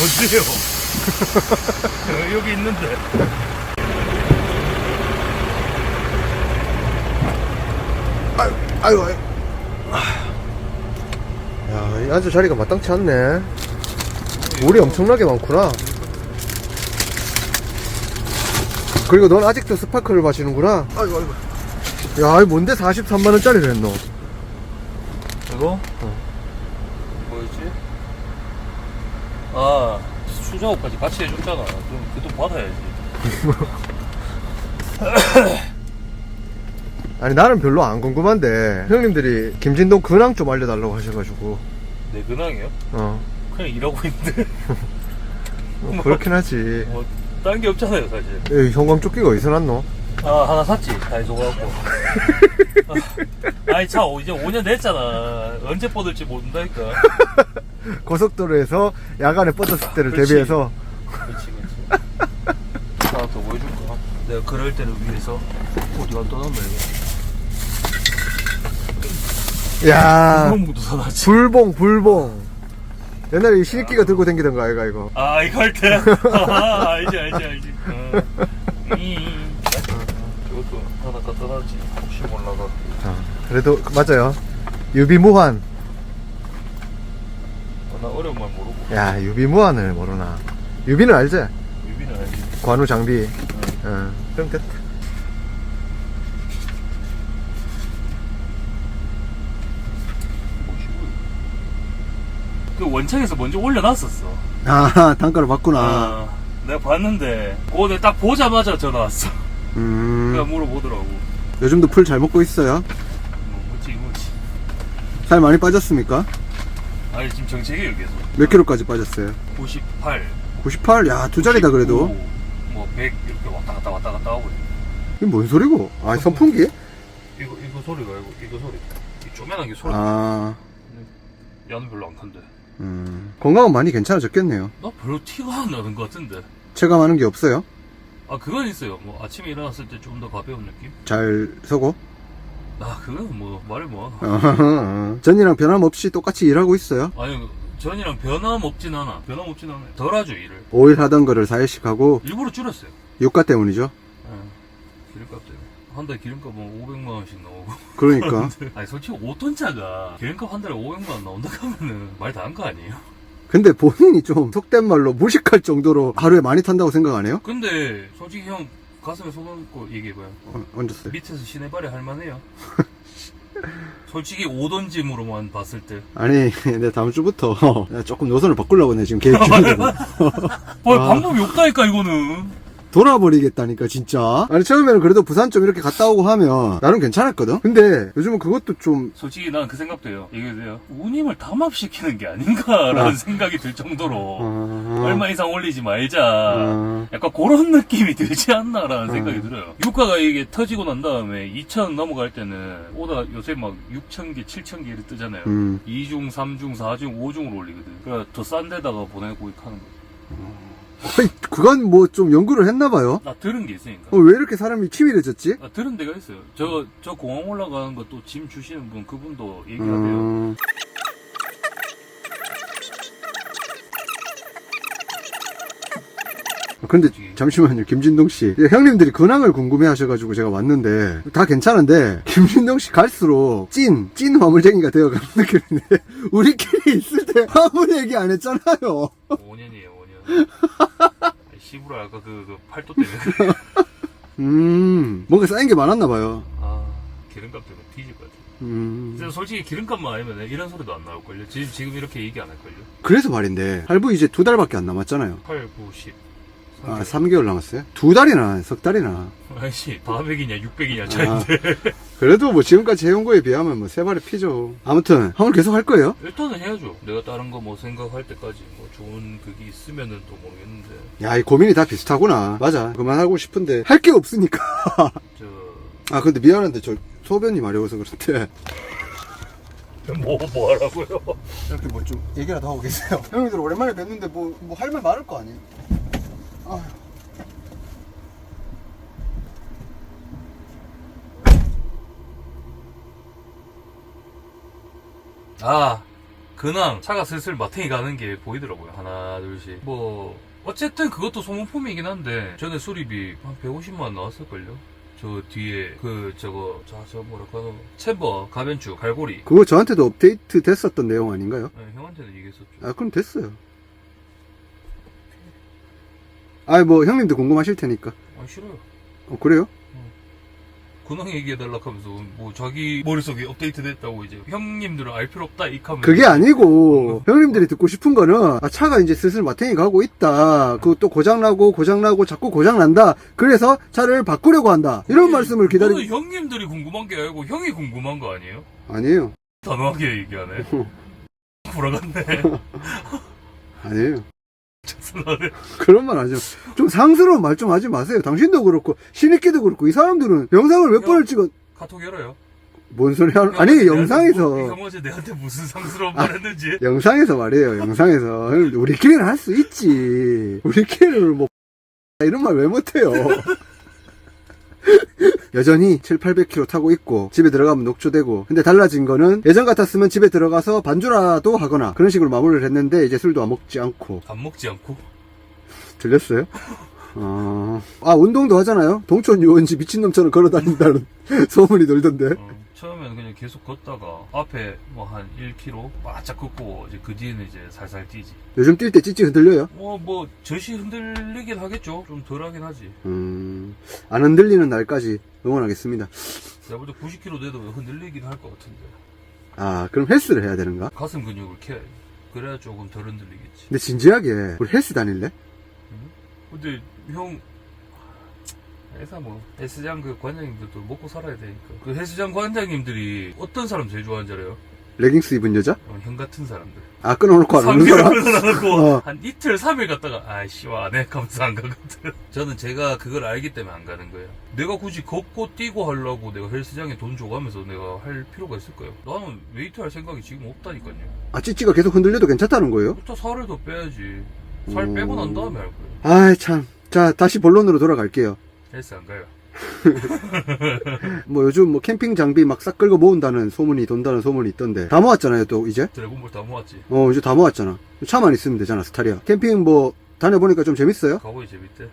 뭔데요? 여기 있는데. 아유. 야, 이 앉을 자리가 마땅치 않네. 물이 엄청나게 많구나. 그리고 넌 아직도 스파크를 마시는구나. 아이고. 야, 이 뭔데 43만원짜리를 했노? 이거? 뭐였지? 아, 수작업까지 같이 해줬잖아. 그럼 그 돈 받아야지. 아니, 나는 별로 안 궁금한데 형님들이 김진동 근황 좀 알려달라고 하셔가지고. 내 근황이요? 그냥 일하고 있는데. 그렇긴 하지. 뭐, 딴 게 없잖아요, 사실. 에이, 형광조끼가 어디서 났노? 아, 하나 샀지. 다이소 가고. 아니, 차 이제 5년 됐잖아. 언제 뻗을지 모른다니까. 고속도로에서 야간에 뻗었을 때를 그렇지. 대비해서. 그렇지. 하나 더 보여줄까? 내가 그럴 때를 위해서 어디가 떠났나, 이거. 야, 구멍무도 사놨지. 불봉. 옛날에 이 실기가 들고 다니던 거 아이가 이거. 아, 이거 할 때? 아, 알지. 이것도 하나 갖다 놨지. 혹시 몰라가. 그래도 맞아요. 유비무환. 나 어려운 말 모르고. 야, 유비무환을 모르나? 유비는 알지? 유비는 알지. 관우 장비. 그럼 됐다. 그 원청에서 먼저 올려놨었어. 아, 단가를 받구나. 아, 내가 봤는데 그거 내가 딱 보자마자 전화 왔어. 내가 물어보더라고. 요즘도 풀 잘 먹고 있어요? 뭐지. 살 많이 빠졌습니까? 아니 지금 정책이에요 계속. 몇 킬로까지 빠졌어요? 98. 98? 야, 두 자리다 그래도. 뭐 100 이렇게 왔다 갔다 하고. 이게 뭔 소리고? 아, 선풍기? 이거 소리가 아니고 이거 소리. 이 쪼매난 게 소리. 아, 야는 별로 안 큰데. 건강은 많이 괜찮아졌겠네요. 나 별로 티가 안 나는 것 같은데. 체감하는 게 없어요? 아 그건 있어요. 뭐 아침에 일어났을 때 좀 더 가벼운 느낌? 잘 서고? 아 그건 뭐 말을 뭐. 전이랑 변함없이 똑같이 일하고 있어요? 아니 전이랑 변함없진 않아. 덜하죠 일을. 5일 하던 거를 4일씩 하고 일부러 줄였어요. 유가 때문이죠. 기름값 때문에. 한 달에 기름값 뭐 500만 원씩 나오고. 그러니까. 아니 솔직히 5톤차가 기름값 한 달에 500만 원 나온다 하면은 말 다 한 거 아니에요? 근데 본인이 좀 속된 말로 무식할 정도로 하루에 많이 탄다고 생각 안 해요? 근데 솔직히 형 가슴에 손 얹고 얘기해봐요. 얹었어요. 밑에서 시내발이 할만해요? 솔직히 5돈 짐으로만 봤을 때. 아니, 내 다음 주부터 내가 조금 노선을 바꾸려고 내 지금 계획 중이거든. 방법이 없다니까 이거는. 돌아버리겠다니까 진짜. 아니, 처음에는 그래도 부산 좀 이렇게 갔다 오고 하면 나름 괜찮았거든. 근데 요즘은 그것도 좀 솔직히 난 그 생각도 해요. 이게 돼요. 운임을 담합시키는 게 아닌가라는 생각이 들 정도로 얼마 이상 올리지 말자. 약간 그런 느낌이 들지 않나라는 생각이 들어요. 유가가 이게 터지고 난 다음에 2,000 넘어갈 때는 오다 요새 막 6,000개, 7,000개 이렇게 뜨잖아요. 2중, 3중, 4중, 5중으로 올리거든. 그러니까 더 싼 데다가 보내고 하는 거지. 아니, 그건 뭐 좀 연구를 했나봐요. 나 들은 게 있으니까. 왜 이렇게 사람이 치밀해졌지? 아, 들은 데가 있어요. 저 공항 올라가는 것도 짐 주시는 분, 그분도 얘기하대요. 근데 잠시만요, 김진동 씨. 형님들이 근황을 궁금해 하셔가지고 제가 왔는데 다 괜찮은데 김진동 씨 갈수록 찐 화물쟁이가 되어가는 느낌인데 우리끼리 있을 때 화물 얘기 안 했잖아요. 5년이에요, 5년. 시부라 아까 그 팔도 때문에. 뭔가 쌓인 게 많았나봐요. 아, 기름값 때문에 뒤질 것 같아. 근데 솔직히 기름값만 아니면 이런 소리도 안 나올걸요? 지금 이렇게 얘기 안 할걸요? 그래서 말인데 할부 이제 2달밖에 안 남았잖아요. 8, 9, 10. 아, 3개월 남았어요? 2달이나 석 달이나. 아이씨, 400이냐 600이냐 차인데. 그래도 뭐 지금까지 해온 거에 비하면 뭐 3발의 피죠. 아무튼 화물 계속 할 거예요? 일단은 해야죠. 내가 다른 거 뭐 생각할 때까지 뭐 좋은 그게 있으면은 또 모르겠는데. 야, 이 고민이 다 비슷하구나. 맞아. 그만하고 싶은데 할 게 없으니까. 아, 근데 미안한데 저 소변이 마려워서 그런데 뭐 하라고요? 이렇게 뭐 좀 얘기라도 하고 계세요. 형님들 오랜만에 뵙는데 뭐 할 말 많을 거 아니에요? 아휴. 아, 근황 차가 슬슬 마탱이 가는 게 보이더라고요. 하나 둘씩 뭐 어쨌든 그것도 소모품이긴 한데 전에 수리비 한 150만 나왔을걸요. 저 뒤에 저 뭐랄까 챔버 가변축 갈고리 그거 저한테도 업데이트 됐었던 내용 아닌가요? 네, 형한테도 얘기했었죠. 아, 그럼 됐어요. 아, 뭐 형님도 궁금하실 테니까. 아 싫어요. 그래요? 근황 얘기해달라고 하면서 뭐 자기 머릿속에 업데이트 됐다고 이제 형님들은 알 필요 없다 이카면 그게 아니고 형님들이 듣고 싶은 거는 아, 차가 이제 슬슬 마탱이 가고 있다. 그것도 고장나고 자꾸 고장난다. 그래서 차를 바꾸려고 한다. 이런 말씀을 기다리고. 저는 형님들이 궁금한 게 아니고 형이 궁금한 거 아니에요? 아니에요. 단호하게 얘기하네. 불어갔네. 아니에요. 죄송하네. 그런 말 하죠. 좀 상스러운 말 좀 하지 마세요. 당신도 그렇고 신입기도 그렇고 이 사람들은 영상을 몇 번을 찍어. 카톡 열어요. 뭔 소리 하는? 아니 영상에서. 이강원씨 내한테 무슨 상스러운 말 했는지. 영상에서 말이에요. 영상에서 우리끼리는 할 수 있지. 우리끼리는 뭐 이런 말 왜 못해요. 여전히 700-800km 타고 있고 집에 들어가면 녹초되고 근데 달라진 거는 예전 같았으면 집에 들어가서 반주라도 하거나 그런 식으로 마무리를 했는데 이제 술도 안 먹지 않고 안 먹지 않고? 들렸어요? 운동도 하잖아요. 동촌 유원지 미친놈처럼 걸어다닌다는 소문이 돌던데. 처음에는 그냥 계속 걷다가 앞에 뭐 한 1km 바짝 걷고 이제 그 뒤에는 이제 살살 뛰지. 요즘 뛸 때 찌찌 흔들려요? 뭐 젖이 흔들리긴 하겠죠. 좀 덜하긴 하지. 안 흔들리는 날까지 응원하겠습니다. 내가 볼 때 90km 돼도 흔들리긴 할 것 같은데. 아, 그럼 헬스를 해야 되는가? 가슴 근육을 키워야지. 그래야 조금 덜 흔들리겠지. 근데 진지하게 우리 헬스 다닐래? 근데 형 회사 뭐 헬스장 그 관장님들도 먹고 살아야 되니까 그 헬스장 관장님들이 어떤 사람 제일 좋아하는지 알아요? 레깅스 입은 여자? 형 같은 사람들. 아, 끊어놓고 안 오는 사람? 끊어놓고 한 이틀 3일 갔다가 아이씨 와네 하면서 안 가거든. 저는 제가 그걸 알기 때문에 안 가는 거예요. 내가 굳이 걷고 뛰고 하려고 내가 헬스장에 돈 줘가면서 내가 할 필요가 있을까요? 나는 웨이트 할 생각이 지금 없다니까요. 아, 찌찌가 계속 흔들려도 괜찮다는 거예요? 부터 살을 더 빼야지. 살 빼고 난 다음에 할 거예요. 아이 참. 자, 다시 본론으로 돌아갈게요. 헬스 안 가요. 뭐 요즘 뭐 캠핑 장비 막 싹 끌고 모은다는 소문이 돈다는 소문이 있던데 다 모았잖아요 또 이제. 드래곤볼 다 모았지. 이제 다 모았잖아. 차만 있으면 되잖아 스타리아. 캠핑 뭐 다녀보니까 좀 재밌어요? 가보이 재밌대.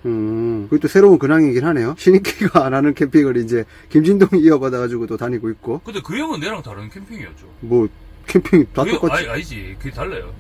그게 또 새로운 근황이긴 하네요. 신입기가 안 하는 캠핑을 이제 김진동이 이어받아가지고 또 다니고 있고. 근데 그 형은 내랑 다른 캠핑이었죠. 뭐 캠핑 다 그 형, 똑같지. 아니지. 그게 달라요.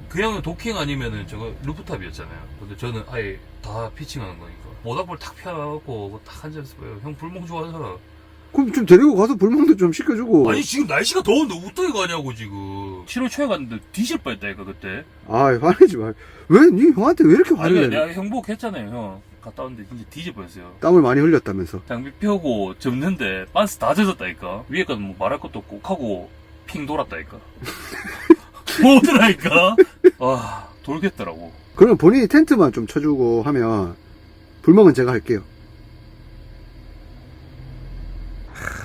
그 형은 도킹 아니면은 저거 루프탑이었잖아요. 근데 저는 아예 다 피칭하는 거니까. 모닥불 탁 펴갖고 탁 앉아있어요. 형 불멍 좋아하잖아. 그럼 좀 데리고 가서 불멍도 좀 시켜주고. 아니 지금 날씨가 더운데 어떻게 가냐고 지금. 7월 초에 갔는데 뒤질 뻔했다니까 그때. 아, 화내지 마. 왜, 니 형한테 왜 이렇게 화를 아니 내? 내가 형복했잖아요 형. 갔다 왔는데 진짜 뒤질 뻔했어요. 땀을 많이 흘렸다면서. 장비 펴고 접는데 빤스 다 젖었다니까. 위에 거는 뭐 말할 것도 없고 하고 핑 돌았다니까. 뭐더라니까. 와 돌겠더라고. 그러면 본인이 텐트만 좀 쳐주고 하면 불멍은 제가 할게요.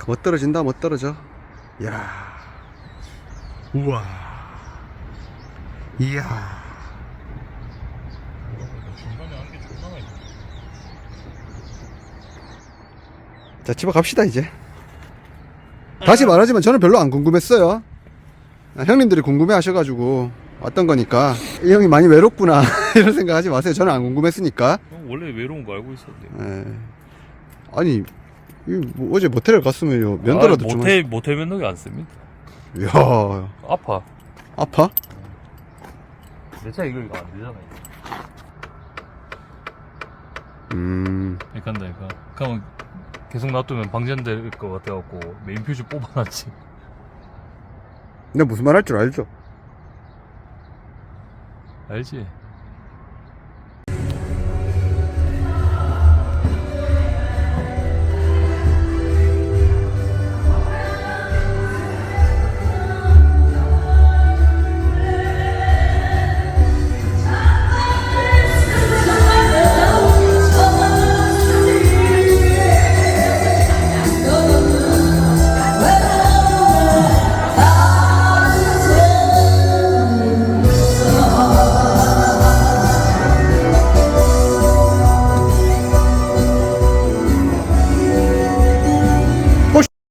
못 떨어진다 못 떨어져. 이야. 우와. 이야. 중간에 하는 게 존나 많이. 자, 집에 갑시다 이제. 다시 말하지만 저는 별로 안 궁금했어요. 형님들이 궁금해 하셔가지고 왔던 거니까 이 형이 많이 외롭구나 이런 생각 하지 마세요. 저는 안 궁금했으니까. 형 원래 외로운 거 알고 있었는데. 아니 뭐 어제 모텔을 갔으면요 면도라도 좀 모텔 면도기 안 씁니다. 이야. 아파. 아파? 내 차 이거 안 되잖아. 이거 간다니까. 그럼 계속 놔두면 방전될 것 같아갖고 메인 퓨즈 뽑아놨지. 내가 무슨 말 할 줄 알죠? 알지?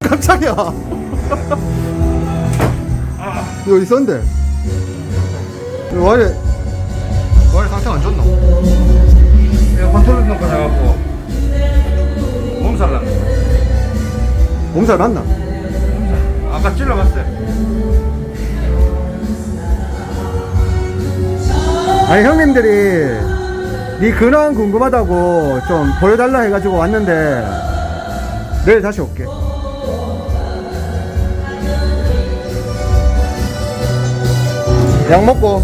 깜짝이야. 이거 어디 있었는데? 이거 와이리 상태가 안 좋나? 이거 컨트롤 넣고 해갖고 몸살 났네. 몸살 맞나? 아까 찔러봤어요. 아니 형님들이 네 근황 궁금하다고 좀 보여달라 해가지고 왔는데 내일 다시 올게. 약 먹고.